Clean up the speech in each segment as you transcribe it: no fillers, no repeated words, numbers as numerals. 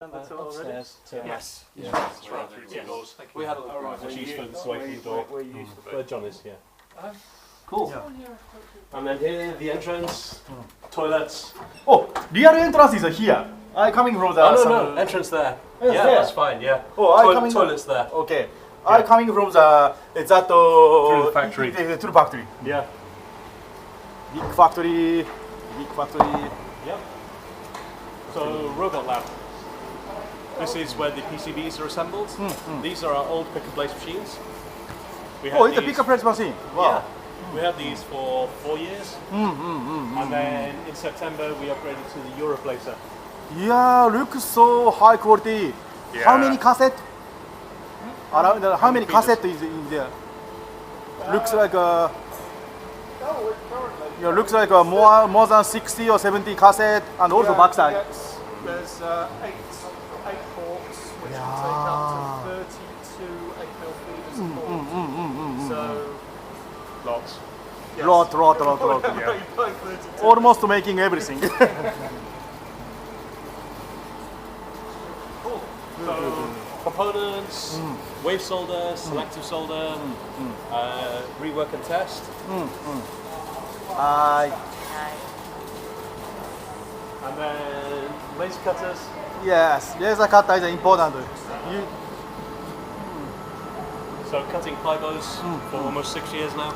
Upstairs. Yes. Yeah. Yes. We had a little We're used to this way from the door. We're used to Where it. John is, yeah. Cool. And then here, the entrance, toilets. Oh, real entrance is here. I coming from the. Oh, no, entrance there. Yes, Yeah, there. that's fine, yeah. Oh, I coming. Toilets there. Okay. I coming from the that Through the factory. To the factory. Yeah. Big factory. Big factory. Yep. So, robot lab. This is where the PCBs are assembled. These are our old pick and place machines. We had Oh, it's a these- big press machine. Wow. Yeah. We had these for 4 years. And then in September we upgraded to the Europlacer. Yeah, looks so high quality. How Yeah. many cassette? Around how many pieces? cassette is in there? Looks like looks like more than 60 or 70 cassette and also backside. Yes, there's eight ports, which can take up to 32 8mm feeders a port. So, Lots. yes. Lot. Yeah. Almost making everything. Cool. So, components, wave solder, selective solder, rework and test. And then laser cutters. Yes, laser cutter is important. So cutting Pibos for almost 6 years now.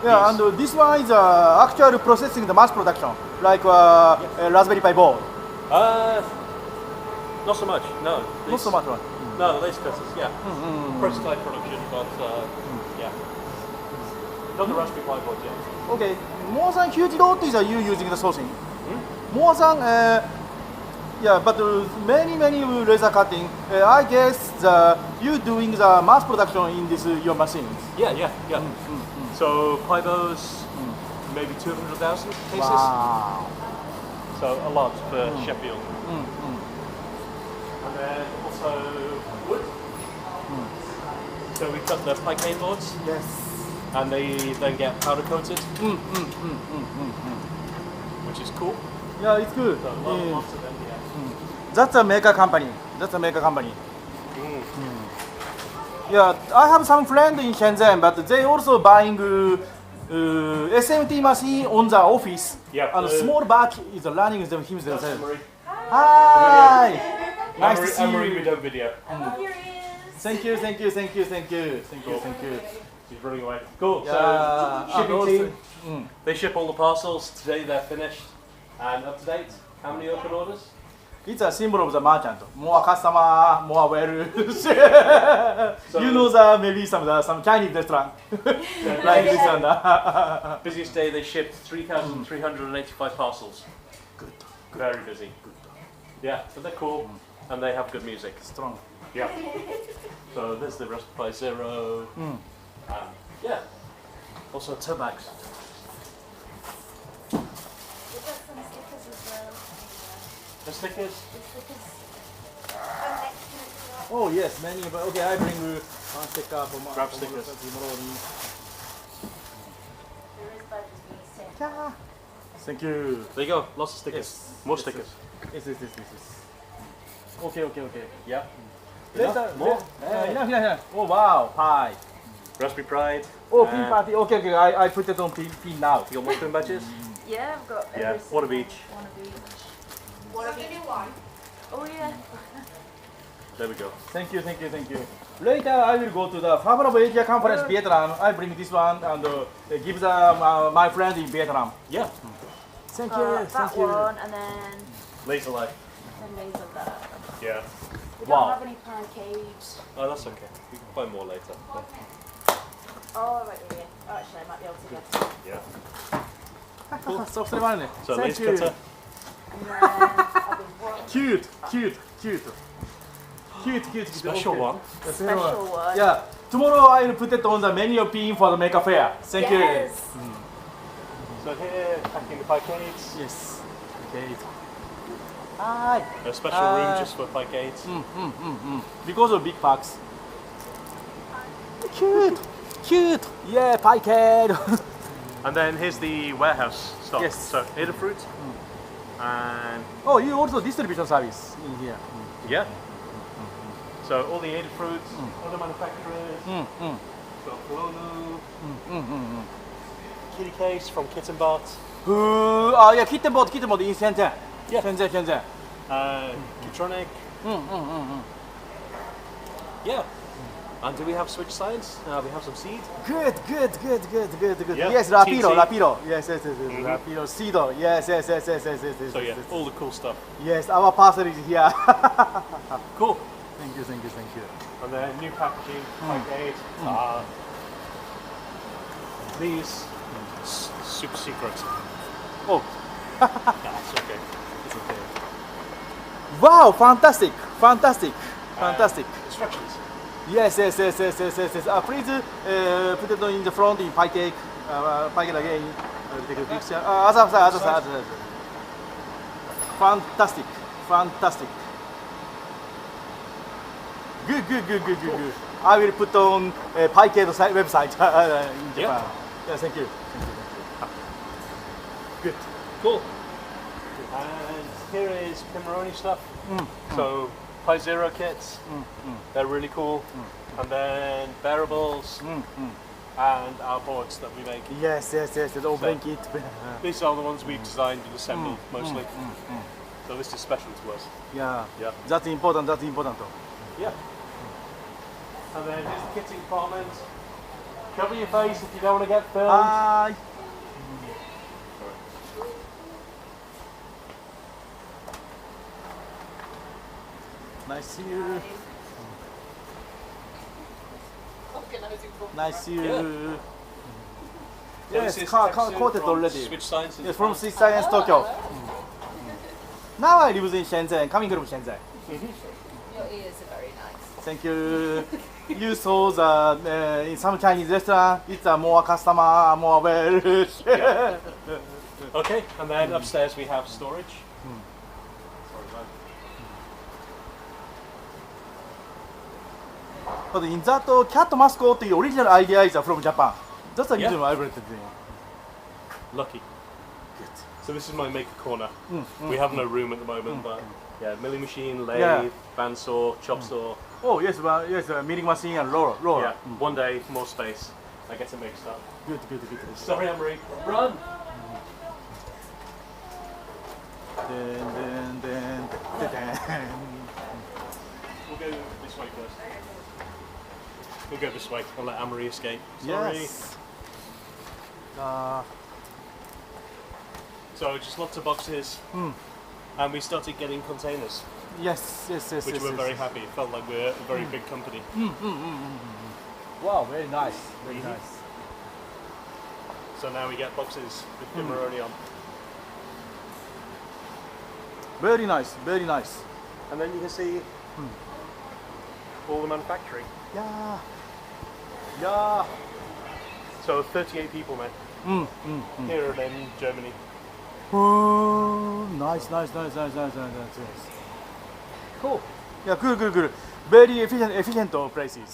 Yeah, and this one is actual processing the mass production, like Raspberry Pi board. Not so much, no. Not so much one. No, laser cutters, yeah. Prototype production, but yeah. Not the Raspberry Pi board yet. Okay, more than huge lot is you using the sourcing. More than yeah, but many laser cutting. I guess you doing the mass production in this your machines. Yeah. So Pibos, maybe 200,000 cases. Wow. So a lot for Sheffield. And then also wood. So we cut the picane boards, Yes. and they then get powder coated, which is cool. Yeah, it's good. So lots of them, yeah. That's a maker company. Yeah, I have some friend in Shenzhen, but they also buying SMT machine on the office. Yeah, And the- small back is running them himself. Anne-Marie. Hi. Nice to see Anne-Marie, we you. done video. Thank you. She's running away. Cool. Yeah, So and shipping also- team. They ship all the parcels. Today they're finished and up to date. How many open orders? It's a symbol of the merchant. More customer, more well. You know maybe some Chinese restaurant like this one. Busiest day they shipped 3,385 parcels. Good. Very busy. Yeah, but they're cool and they have good music. Strong. Yeah. So there's the Raspberry Pi Zero. Yeah. Also toe bags. The stickers. Oh yes, many. But okay, I bring one sticker for my Grab stickers. Pimoroni. Yeah. Thank you. There you go. Lots of stickers. Yes. More Yes, stickers. Yes. Okay. Yeah. Later, More? enough. Oh wow, pie. Raspberry Pride. Oh, pin party. Okay. I put it on pin now. You got more pin badges? Yeah, I've got Yeah. every One of each. one of each. One of each. Oh yeah. There we go. Thank you. Later, I will go to the Favorable Asia Conference Vietnam. I bring this one and give my friend in Vietnam. Yeah. Thank That one, and then Laser light. laser that. Yeah. We Wow. don't have any pancakes. Oh, that's okay. We can find more later. Oh, right here. Oh, actually, I might be able to get it. Yeah. So,それまでね。So Thank laser you. cutter. And then I've been wanting Cute. Special Okay. one. The special one. Yeah. Tomorrow I will put it on the menu pin for the Maker Fair. Thank you. Yes. So here, packing the picades. Yes. Okay. Hi. A special room just for picades. Because of big packs. Cute. Yeah, pie. And then here's the warehouse stock. Yes. So Adafruit, And Oh, you also distribution service in here. yeah. So all the Adafruits, other manufacturers. So Pimoroni, Kitty Case from Kitten Bot. Yeah, kitten board in Shenzhen. Yeah. Shenzhen. Kitronic. Yeah. And do we have Switch Science? We have some seed. Good. Yeah. Yes, TNT. Rapido. Yes. Rapido, Cedo. Yes. So yeah, all the cool stuff. Yes, our parcel is here. Cool. Thank you. And then new packaging, package. These super secrets. Oh, That's okay. it's okay. Wow, fantastic. Instructions. Yes. Please put it in the front in pie cake. Pie cake again. Take a picture. Other side. Fantastic. Good. I will put on pie cake website in Japan. Yeah, thank you. Good. Cool. And here is Pimoroni stuff. So Pi Zero kits. They're really cool. And then bearables. And our boards that we make. Yes. All blanket. These are the ones we've designed and assembled mostly. So this is special to us. Yeah. Yeah. That's important. Yeah. And then here's the kitting department. Cover your face if you don't want to get filmed. Hi. Nice to see you. Nice to see you. So Yes, this is caught Tetsu it from already. Switch Science. Yes, from Swiss Science Tokyo. Now I live in Shenzhen, coming from Shenzhen. Your ears are very nice. Thank you. You saw the in some Chinese restaurant, it's a more customer, more well. Okay, and then upstairs we have storage. But in that cat mascot, the original idea is from Japan. That's the reason I read it. Lucky. So this is my maker corner. We have no room at the moment, but yeah, milling machine, lathe, bandsaw, chop saw. Oh yes, milling machine and roller. Yeah, one day more space. I get to make stuff. Good. Sorry, Anne-Marie. Run. Then. We'll go this way first. We'll go this way and let Anne-Marie escape. Sorry. Yes. So just lots of boxes, and we started getting containers, Yes. which we're very happy. It felt like we're a very big company. Wow, very nice. Very nice. So now we get boxes with Pimoroni on. Very nice. And then you can see all the manufacturing. Yeah. So 38 people, man. Here and in Germany. Oh, nice. Cool. Yeah, good. Very efficient places.